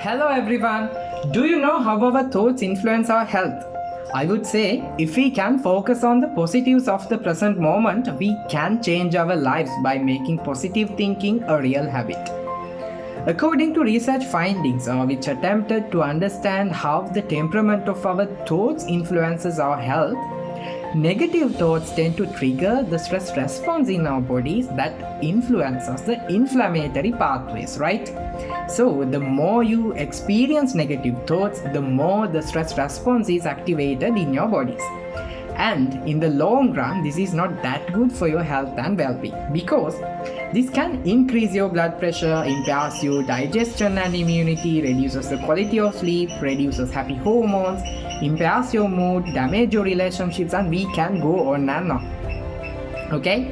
Hello everyone. Do you know how our thoughts influence our health? I would say if we can focus on the positives of the present moment, we can change our lives by making positive thinking a real habit. According to research findings, which attempted to understand how the temperament of our thoughts influences our health, negative thoughts tend to trigger the stress response in our bodies that influences the inflammatory pathways, right? So the more you experience negative thoughts, the more the stress response is activated in your bodies. And in the long run, this is not that good for your health and well-being because this can increase your blood pressure, impairs your digestion and immunity, reduces the quality of sleep, reduces happy hormones, impairs your mood, damage your relationships, and we can go on and on. Okay?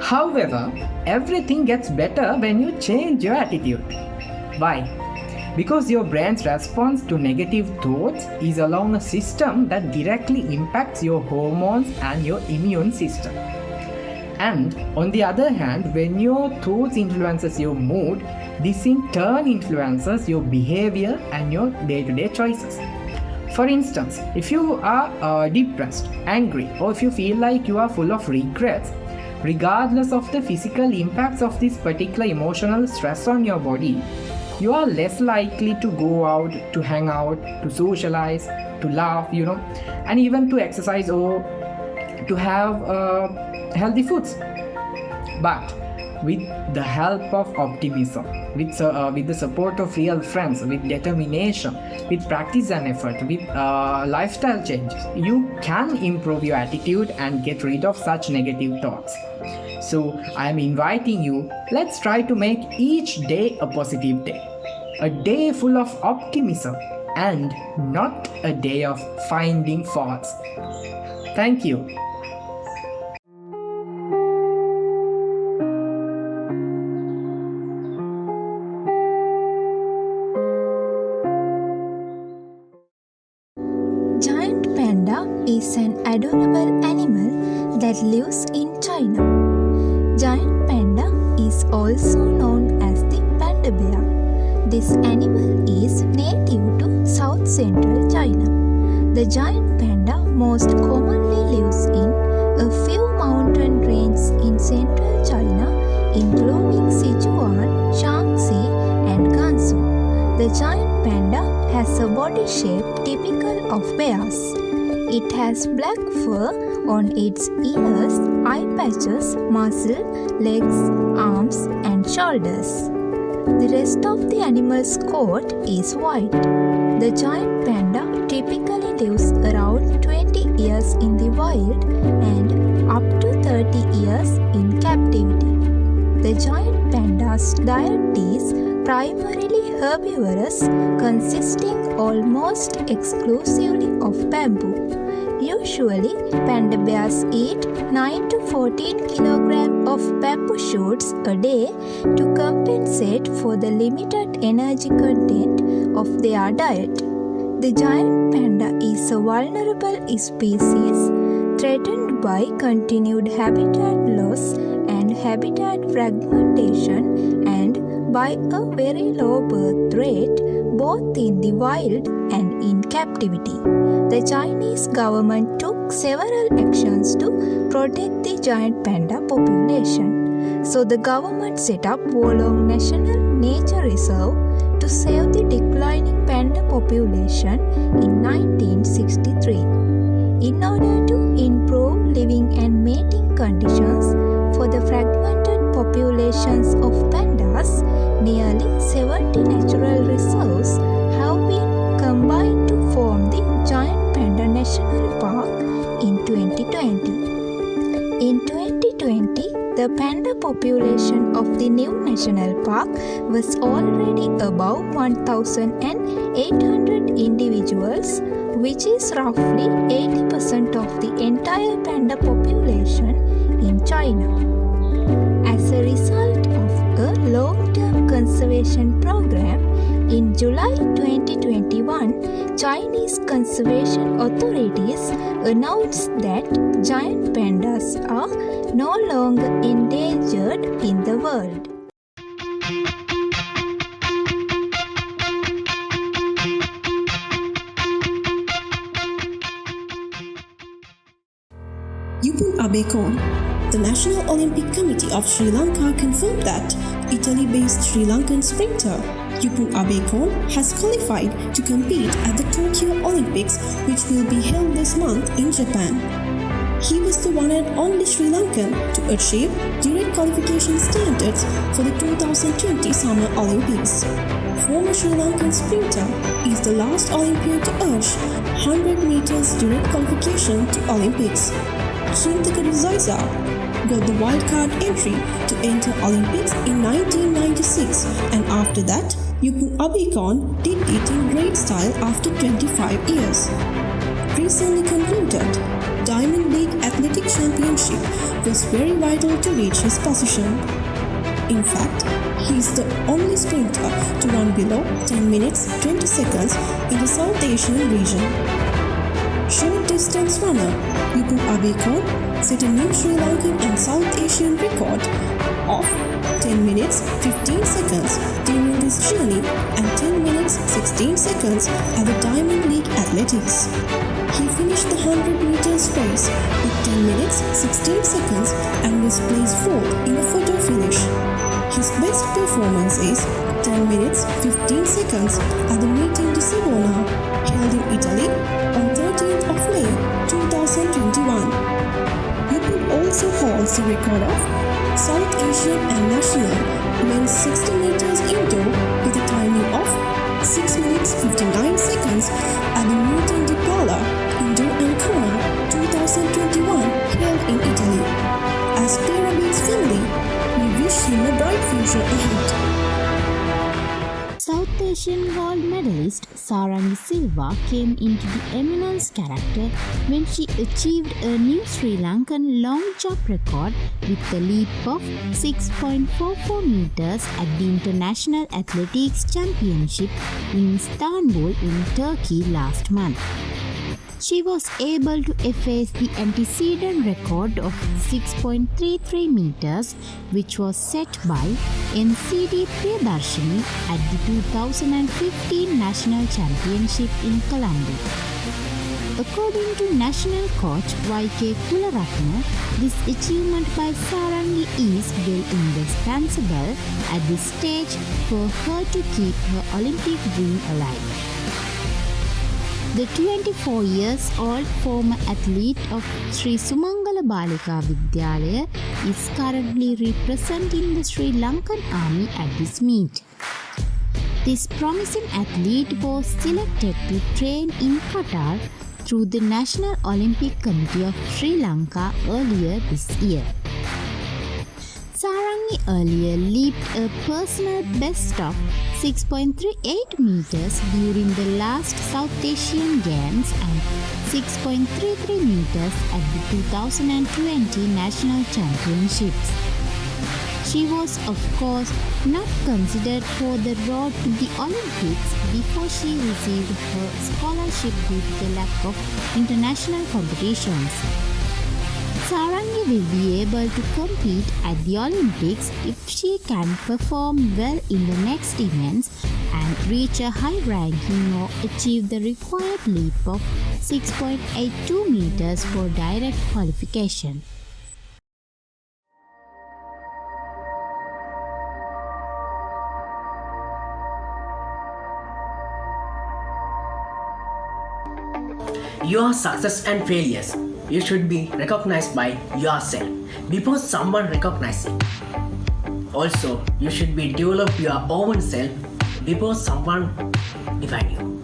However, everything gets better when you change your attitude. Why? Because your brain's response to negative thoughts is along a system that directly impacts your hormones and your immune system. And on the other hand, when your thoughts influences your mood, this in turn influences your behavior and your day-to-day choices. For instance, if you are depressed, angry, or if you feel like you are full of regrets, regardless of the physical impacts of this particular emotional stress on your body, you are less likely to go out, to hang out, to socialize, to laugh, and even to exercise or to have healthy foods. But with the help of optimism, with the support of real friends, with determination, with practice and effort, with lifestyle changes, you can improve your attitude and get rid of such negative thoughts. So I am inviting you, let's try to make each day a positive day. A day full of optimism and not a day of finding faults. Thank you. Giant panda is an adorable animal that lives in China. Giant panda is also known as the panda bear. This animal is native to South Central China. The giant panda most commonly lives in a few mountain ranges in central China, including Sichuan, Shaanxi, and Gansu. The giant panda has a body shape typical of bears. It has black fur on its ears, eye patches, muscle, legs, arms, and shoulders. The rest of the animal's coat is white. The giant panda typically lives around 20 years in the wild and up to 30 years in captivity. The giant panda's diet is primarily herbivorous, consisting almost exclusively of bamboo. Usually, panda bears eat 9 to 14 kilograms of bamboo shoots a day to compensate for the limited energy content of their diet. The giant panda is a vulnerable species threatened by continued habitat loss and habitat fragmentation and by a very low birth rate both in the wild and in captivity. The Chinese government took several actions to protect the giant panda population. So the government set up Wolong National Nature Reserve to save the declining panda population in 1963. In order to improve living and mating conditions for the fragmented populations of pandas, nearly 70 natural reserves have been combined to form the Giant Panda National Park in 2020. In 2020, the panda population of the new national park was already above 1,800 individuals, which is roughly 80% of the entire panda population in China. As a result of a long-term conservation program, in July 2021, Chinese conservation authorities announced that giant pandas are no longer endangered in the world. Yupun Abekon. The National Olympic Committee of Sri Lanka confirmed that Italy-based Sri Lankan sprinter Yupun Abekon has qualified to compete at the Tokyo Olympics, which will be held this month in Japan. He was the one and only Sri Lankan to achieve direct qualification standards for the 2020 Summer Olympics. Former Sri Lankan sprinter is the last Olympian to urge 100 meters direct qualification to Olympics. Chinthaka got the wildcard entry to enter Olympics in 1996, and after that, Yupun Abekon did it in great style after 25 years. Recently concluded Diamond League Athletic Championship was very vital to reach his position. In fact, he is the only sprinter to run below 10 minutes 20 seconds in the South Asian region. Short distance runner Yupun Abekon set a new Sri Lankan and South Asian record of 10 minutes 15 seconds during this journey and 10 minutes 16 seconds at the Diamond League Athletics. He finished the 100 meters race with 10 minutes 16 seconds and was placed fourth in a photo finish. His best performance is 10 minutes 15 seconds at the meeting de Savona held in Italy on 13th of May 2021. Yupun also holds the record of South Asian and National men's 60 meters indoor with a timing of 6 minutes 59 seconds at the meeting de Pala Indoor Ancona 2021 held in Italy. As Perabeats family, we wish him a bright future ahead. South Asian gold medalist Sarangi Silva came into the eminence character when she achieved a new Sri Lankan long jump record with a leap of 6.44 meters at the International Athletics Championship in Istanbul in Turkey last month. She was able to efface the antecedent record of 6.33 meters, which was set by NCD Priyadarshini at the 2015 National Championship in Colombo. According to National Coach YK Kularatne, this achievement by Sarangi is well indispensable at this stage for her to keep her Olympic dream alive. The 24 years old former athlete of Sri Sumangala Balika Vidyalaya is currently representing the Sri Lankan Army at this meet. This promising athlete was selected to train in Qatar through the National Olympic Committee of Sri Lanka earlier this year. Sarangi earlier leaped a personal best of 6.38 meters during the last South Asian Games and 6.33 meters at the 2020 National Championships. She was, of course, not considered for the road to the Olympics before she received her scholarship due to the lack of international competitions. Sarangi will be able to compete at the Olympics if she can perform well in the next events and reach a high ranking or achieve the required leap of 6.82 meters for direct qualification. Your success and failures, you should be recognized by yourself before someone recognizes it. Also, you should be develop your own self before someone define you.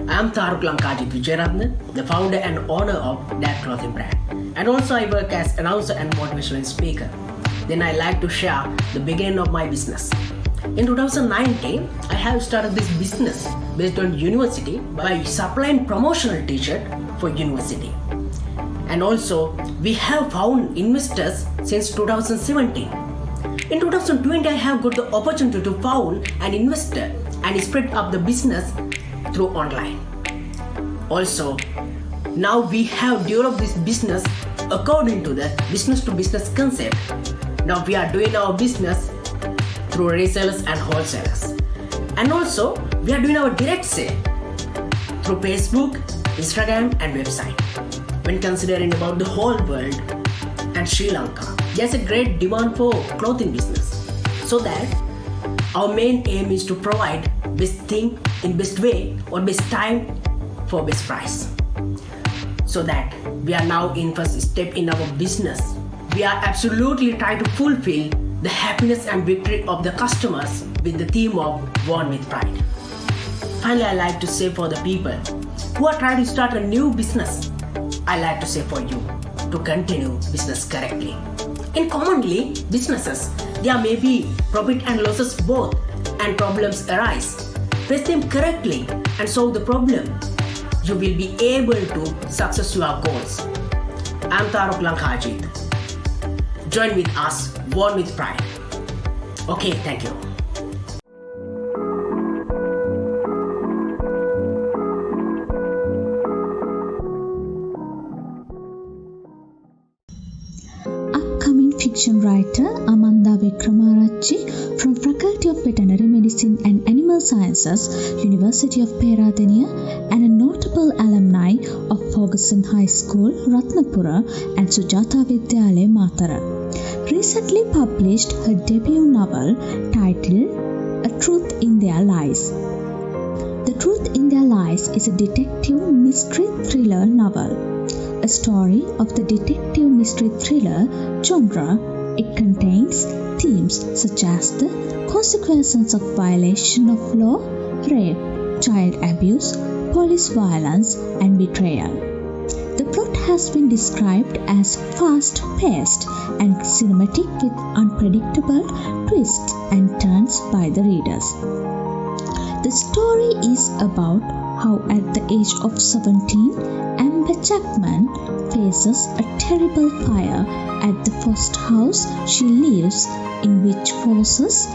I am Tharuk Lankajit Vijayaratne, the founder and owner of that clothing brand. And also I work as announcer and motivational speaker. Then I like to share the beginning of my business. In 2019, I have started this business based on university by supplying promotional t-shirt for university. And also, we have found investors since 2017. In 2020, I have got the opportunity to found an investor and spread up the business through online. Also, now we have developed this business according to the business-to-business concept. Now we are doing our business through resellers and wholesalers. And also, we are doing our direct sale through Facebook, Instagram and website. when considering about the whole world and Sri Lanka. There's a great demand for clothing business. So that our main aim is to provide best thing in best way or best time for best price. So that we are now in first step in our business. We are absolutely trying to fulfill the happiness and victory of the customers with the theme of Born with Pride. Finally, I like to say for the people who are trying to start a new business, I like to say for you to continue business correctly. In commonly businesses, there may be profit and losses both, and problems arise. Face them correctly and solve the problem. You will be able to success your goals. I'm Taruk Lankajit. Join with us, Born with Pride. Okay, thank you. Upcoming fiction writer Amanda Wickramarachchi from Faculty of Veterinary Medicine and Animal Sciences, University of Perabeats, and a notable alumni of Ferguson High School, Ratnapura, and Sujata Vidyalaya, Matara, recently published her debut novel titled A Truth in Their Lies. The Truth in Their Lies is a detective mystery thriller novel. A story of the detective mystery thriller genre, it contains themes such as the consequences of violation of law, rape, child abuse, police violence, and betrayal. The plot has been described as fast-paced and cinematic with unpredictable twists and turns by the readers. The story is about how at the age of 17, Amber Chapman faces a terrible fire at the first house she lives in, which forces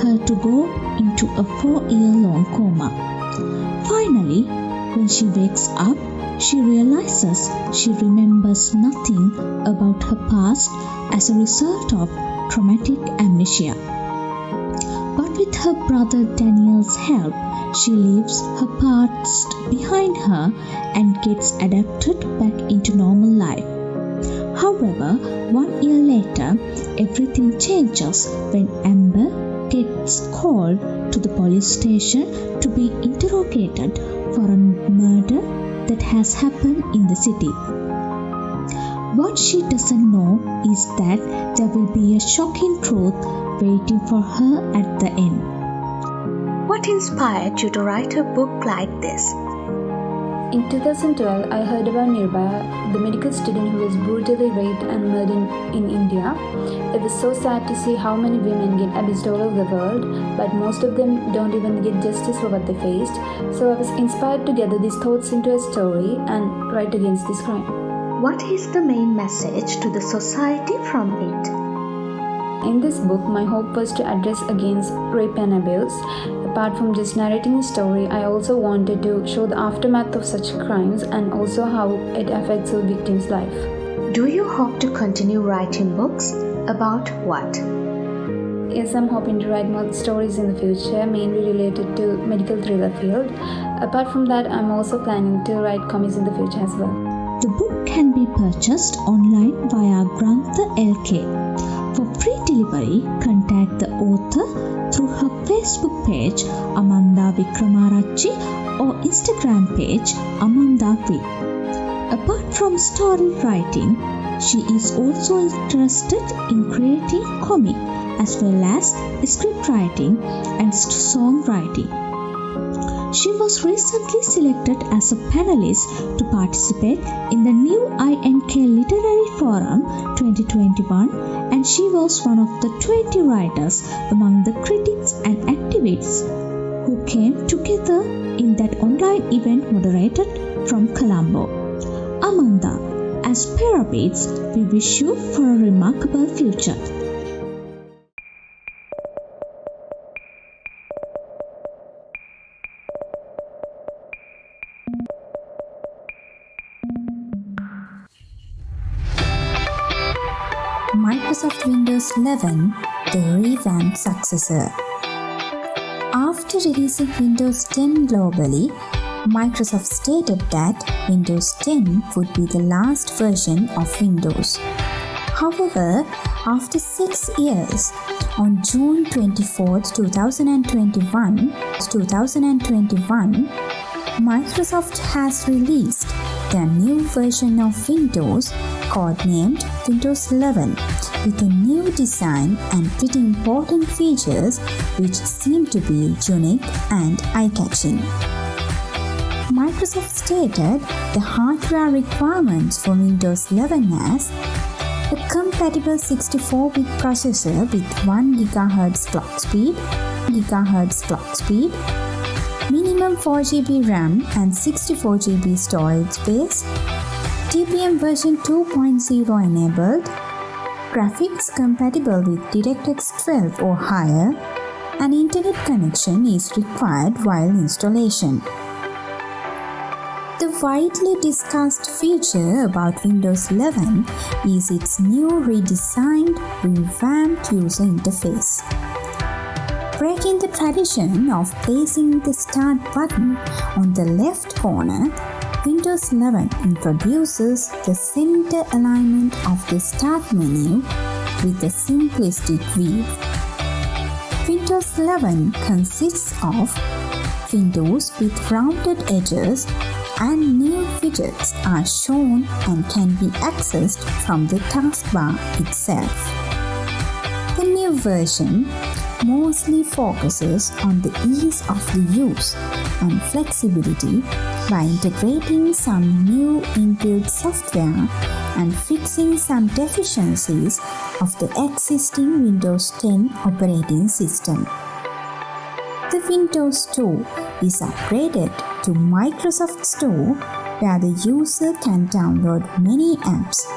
her to go into a 4-year-long coma. Finally, when she wakes up, she realizes she remembers nothing about her past as a result of traumatic amnesia. But with her brother Daniel's help, she leaves her past behind her and gets adapted back into normal life. However, 1 year later, everything changes when Amber gets called to the police station to be interrogated for a murder that has happened in the city. What she doesn't know is that there will be a shocking truth waiting for her at the end. What inspired you to write a book like this? In 2012, I heard about Nirbhaya, the medical student who was brutally raped and murdered in India. It was so sad to see how many women get abused all over the world, but most of them don't even get justice for what they faced. So I was inspired to gather these thoughts into a story and write against this crime. What is the main message to the society from it? In this book, my hope was to address against rape and abuse. Apart from just narrating a story, I also wanted to show the aftermath of such crimes and also how it affects the victim's life. Do you hope to continue writing books? About what? Yes, I'm hoping to write more stories in the future, mainly related to medical thriller field. Apart from that, I'm also planning to write comics in the future as well. The book can be purchased online via Grantha LK. For free delivery, contact the author through her Facebook page Amanda Wickramarachchi or Instagram page Amanda V. Apart from story writing, she is also interested in creating comic as well as script writing and songwriting. She was recently selected as a panelist to participate in the new INK Literary Forum 2021, and she was one of the 20 writers among the critics and activists who came together in that online event moderated from Colombo. Amanda, as Perabeats, we wish you for a remarkable future. Microsoft Windows 11, the revamped successor. After releasing Windows 10 globally, Microsoft stated that Windows 10 would be the last version of Windows. However, after 6 years, on June 24, 2021, Microsoft has released their new version of Windows codenamed Windows 11 with a new design and pretty important features which seem to be unique and eye-catching. Microsoft stated the hardware requirements for Windows 11 as a compatible 64-bit processor with 1 GHz clock speed, minimum 4GB RAM and 64GB storage space, TPM version 2.0 enabled, graphics compatible with DirectX 12 or higher, and internet connection is required while installation. The widely discussed feature about Windows 11 is its new redesigned, revamped user interface. Breaking the tradition of placing the Start button on the left corner, Windows 11 introduces the center alignment of the Start menu with a simplistic view. Windows 11 consists of windows with rounded edges, and new widgets are shown and can be accessed from the taskbar itself. The new version mostly focuses on the ease of the use and flexibility by integrating some new inbuilt software and fixing some deficiencies of the existing Windows 10 operating system. The Windows Store is upgraded to Microsoft Store where the user can download many apps,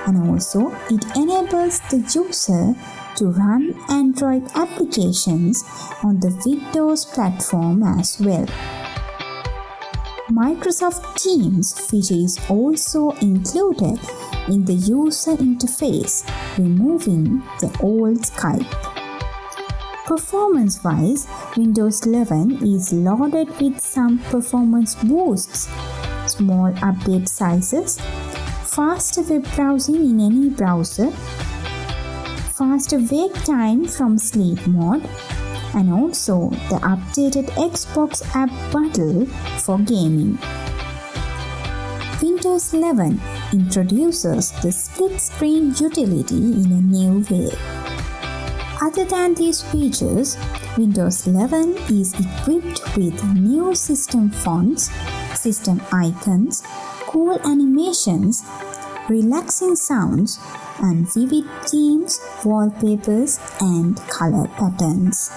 and also it enables the user to run Android applications on the Windows platform as well. Microsoft Teams feature is also included in the user interface, removing the old Skype. Performance-wise, Windows 11 is loaded with some performance boosts, small update sizes, faster web browsing in any browser, faster wake time from sleep mode, and also the updated Xbox app bundle for gaming. Windows 11 introduces the split screen utility in a new way. Other than these features, Windows 11 is equipped with new system fonts, system icons, cool animations, relaxing sounds, and vivid themes, wallpapers, and color patterns.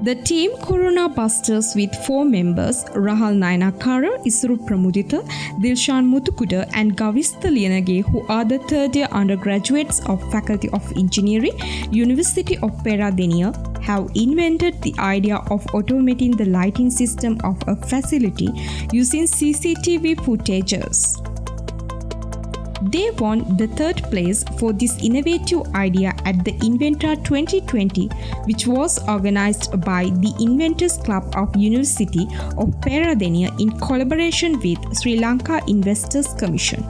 The team Corona Busters with 4 members Rahal Nayanakara, Isuru Pramudita, Dilshan Mutukuda and Gavistha Liyanage, who are the third year undergraduates of Faculty of Engineering, University of Perabeats, have invented the idea of automating the lighting system of a facility using CCTV footages. They won the third place for this innovative idea at the Inventor 2020, which was organized by the Inventors Club of University of Perabeats in collaboration with Sri Lanka Investors Commission.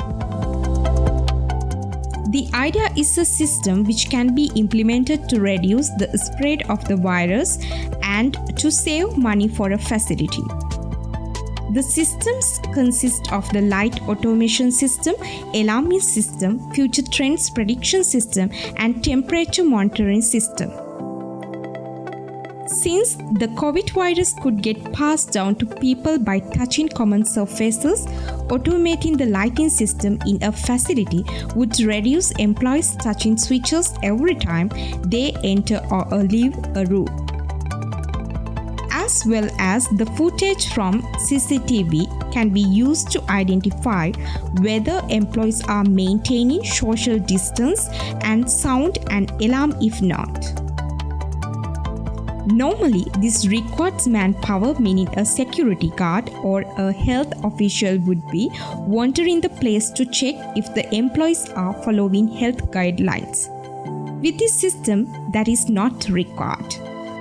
The idea is a system which can be implemented to reduce the spread of the virus and to save money for a facility. The systems consist of the light automation system, alarming system, future trends prediction system, and temperature monitoring system. Since the COVID virus could get passed down to people by touching common surfaces, automating the lighting system in a facility would reduce employees touching switches every time they enter or leave a room. As well as the footage from CCTV can be used to identify whether employees are maintaining social distance and sound an alarm if not. Normally, this requires manpower, meaning a security guard or a health official would be wandering the place to check if the employees are following health guidelines. With this system, that is not required.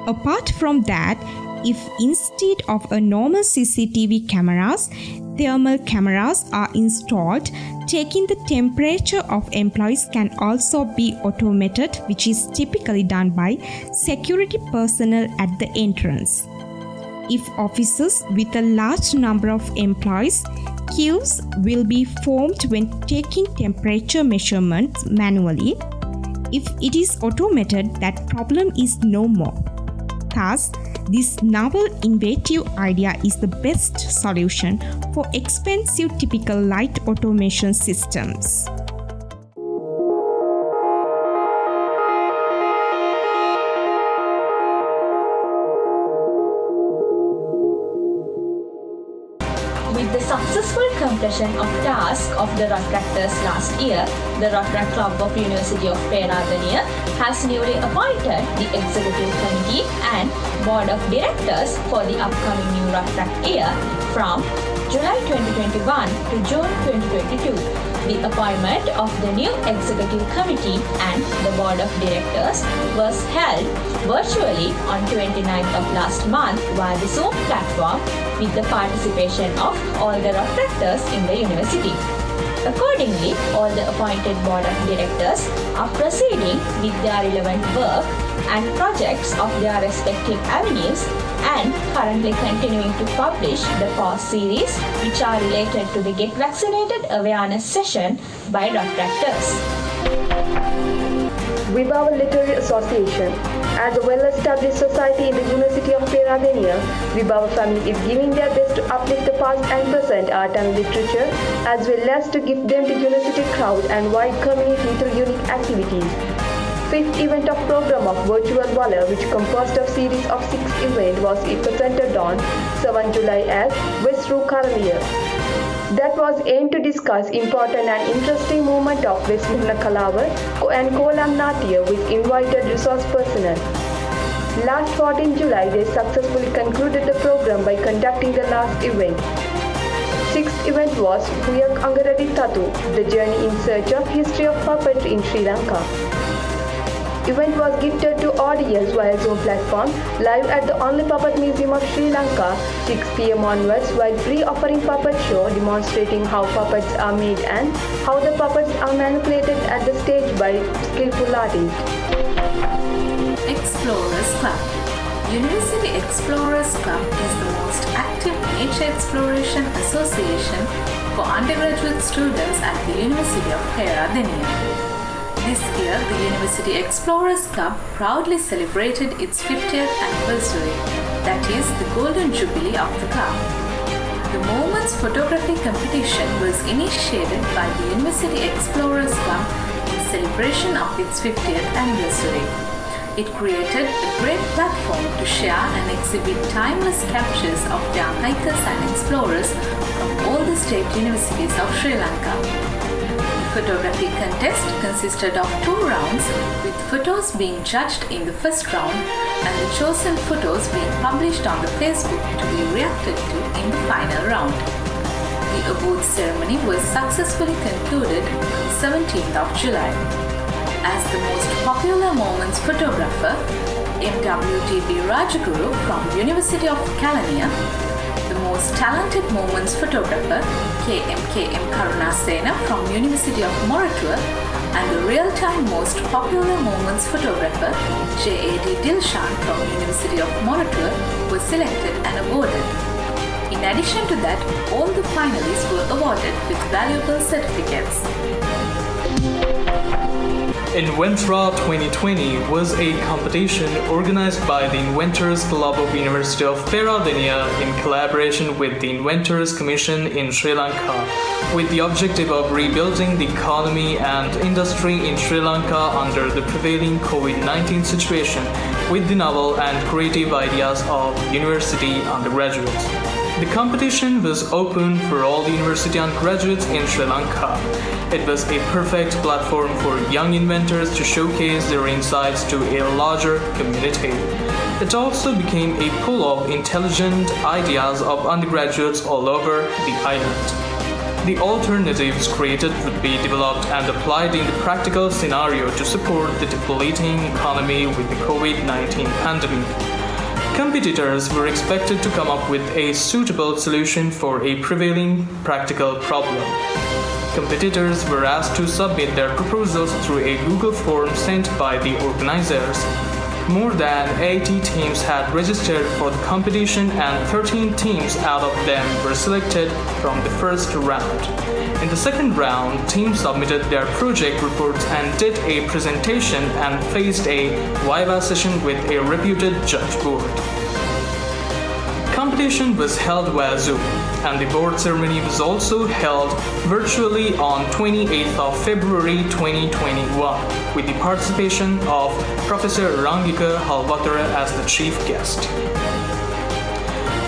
Apart from that, if instead of a normal CCTV cameras, thermal cameras are installed, taking the temperature of employees can also be automated, which is typically done by security personnel at the entrance. If offices with a large number of employees, queues will be formed when taking temperature measurements manually. If it is automated, that problem is no more. Thus, this novel innovative idea is the best solution for expensive typical light automation systems. With the successful completion of task of the Rottractors last year, the Rottract Club of University of Perabeats has newly appointed the Executive Committee and Board of Directors for the upcoming new Rottract year from July 2021 to June 2022. The appointment of the new Executive Committee and the Board of Directors was held virtually on 29th of last month via the Zoom platform with the participation of all the Rottractors in the university. Accordingly, all the appointed Board of Directors are proceeding with their relevant work and projects of their respective avenues and currently continuing to publish the past series which are related to the Get Vaccinated awareness session by Rottractors. Vibhava Literary Association. As a well-established society in the University of Perabeats, Vibhava family is giving their best to uplift the past and present art and literature, as well as to give them to university crowd and wide community through unique activities. Fifth event of program of Virtual Valor, which composed of series of 6 events, was presented on 7 July as Westru Karaliya. That was aimed to discuss important and interesting movement of West Kalawa and Kolam Natya with invited resource personnel. Last 14 July, they successfully concluded the program by conducting the last event. Sixth event was Huyak Angaradi Tatu, the journey in search of history of puppetry in Sri Lanka. Event was gifted to audience via Zoom platform live at the Only Puppet Museum of Sri Lanka 6 p.m. onwards, while free-offering puppet show demonstrating how puppets are made and how the puppets are manipulated at the stage by skillful artists. Explorers Club. University Explorers Club is the most active nature exploration association for undergraduate students at the University of Perabeats. This year, the University Explorers Club proudly celebrated its 50th anniversary, that is, the Golden Jubilee of the club. The Moments Photography Competition was initiated by the University Explorers Club in celebration of its 50th anniversary. It created a great platform to share and exhibit timeless captures of young hikers and explorers from all the state universities of Sri Lanka. The photography contest consisted of 2 rounds, with photos being judged in the first round and the chosen photos being published on the Facebook to be reacted to in the final round. The awards ceremony was successfully concluded on 17th of July. As the most popular moments photographer, MWTB Rajaguru from University of Kalaneya, the most talented moments photographer, KMKM Karunasena from University of Moratuwa, and the real-time most popular moments photographer, JAD Dilshan from University of Moratuwa, was selected and awarded. In addition to that, all the finalists were awarded with valuable certificates. Inventra 2020 was a competition organized by the Inventors Club of University of Perabeats in collaboration with the Inventors Commission in Sri Lanka, with the objective of rebuilding the economy and industry in Sri Lanka under the prevailing COVID-19 situation with the novel and creative ideas of university undergraduates. The competition was open for all the university undergraduates in Sri Lanka. It was a perfect platform for young inventors to showcase their insights to a larger community. It also became a pool of intelligent ideas of undergraduates all over the island. The alternatives created would be developed and applied in the practical scenario to support the depleting economy with the COVID-19 pandemic. Competitors were expected to come up with a suitable solution for a prevailing practical problem. Competitors were asked to submit their proposals through a Google form sent by the organizers. More than 80 teams had registered for the competition and 13 teams out of them were selected from the first round. In the second round, teams submitted their project reports and did a presentation and faced a viva session with a reputed judge board. Competition was held via Zoom, and the board ceremony was also held virtually on 28th of February 2021 with the participation of Professor Rangika Halvatara as the chief guest.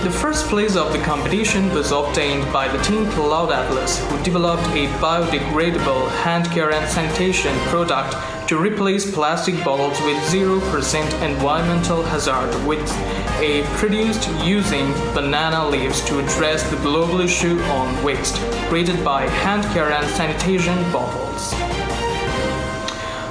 The first place of the competition was obtained by the team Cloud Atlas, who developed a biodegradable hand care and sanitation product to replace plastic bottles with 0% environmental hazard with a produced using banana leaves to address the global issue on waste created by hand care and sanitation bottles.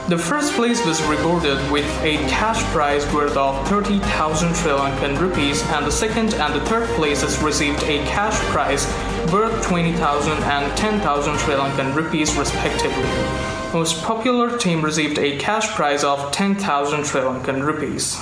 The first place was rewarded with a cash prize worth of 30,000 Sri Lankan rupees, and the second and the third places received a cash prize worth 20,000 and 10,000 Sri Lankan rupees respectively. Most popular team received a cash prize of 10,000 Sri Lankan rupees.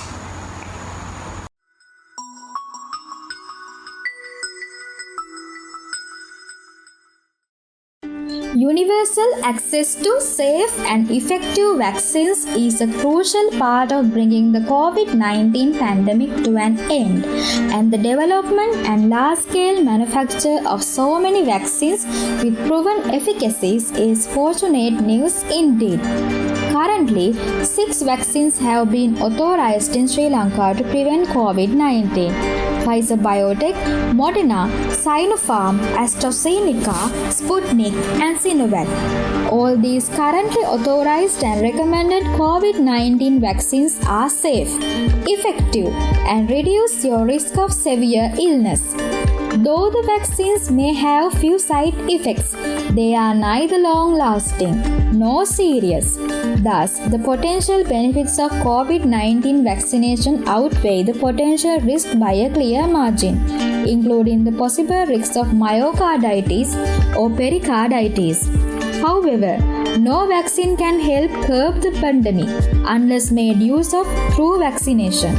Universal access to safe and effective vaccines is a crucial part of bringing the COVID-19 pandemic to an end, and the development and large-scale manufacture of so many vaccines with proven efficacies is fortunate news indeed. Currently, 6 vaccines have been authorized in Sri Lanka to prevent COVID-19. Pfizer Biotech, Moderna, Sinopharm, AstraZeneca, Sputnik, and Sinovac. All these currently authorized and recommended COVID-19 vaccines are safe, effective, and reduce your risk of severe illness. Though the vaccines may have few side effects, they are neither long-lasting nor serious. Thus, the potential benefits of COVID-19 vaccination outweigh the potential risk by a clear margin, including the possible risks of myocarditis or pericarditis. However, no vaccine can help curb the pandemic unless made use of through vaccination.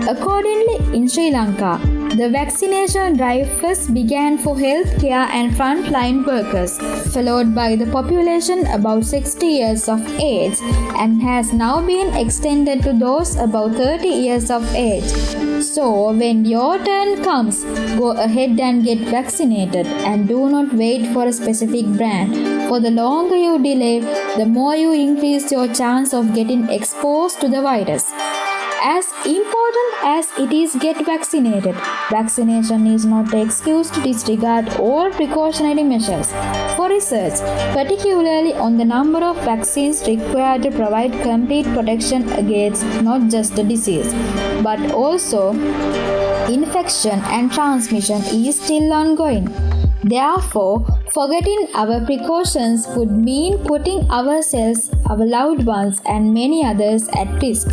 Accordingly, in Sri Lanka, the vaccination drive first began for healthcare and frontline workers, followed by the population above 60 years of age, and has now been extended to those above 30 years of age. So, when your turn comes, go ahead and get vaccinated, and do not wait for a specific brand. For the longer you delay, the more you increase your chance of getting exposed to the virus. As important as it is get vaccinated, vaccination is not an excuse to disregard all precautionary measures. For research, particularly on the number of vaccines required to provide complete protection against not just the disease, but also infection and transmission is still ongoing. Therefore, forgetting our precautions would mean putting ourselves, our loved ones, and many others at risk.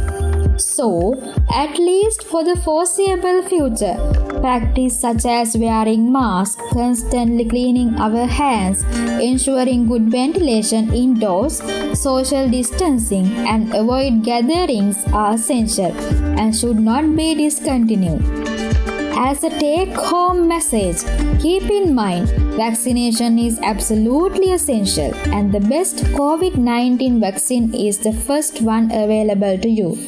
So, at least for the foreseeable future, practice such as wearing masks, constantly cleaning our hands, ensuring good ventilation indoors, social distancing, and avoid gatherings are essential and should not be discontinued. As a take-home message, keep in mind, vaccination is absolutely essential, and the best COVID-19 vaccine is the first one available to you.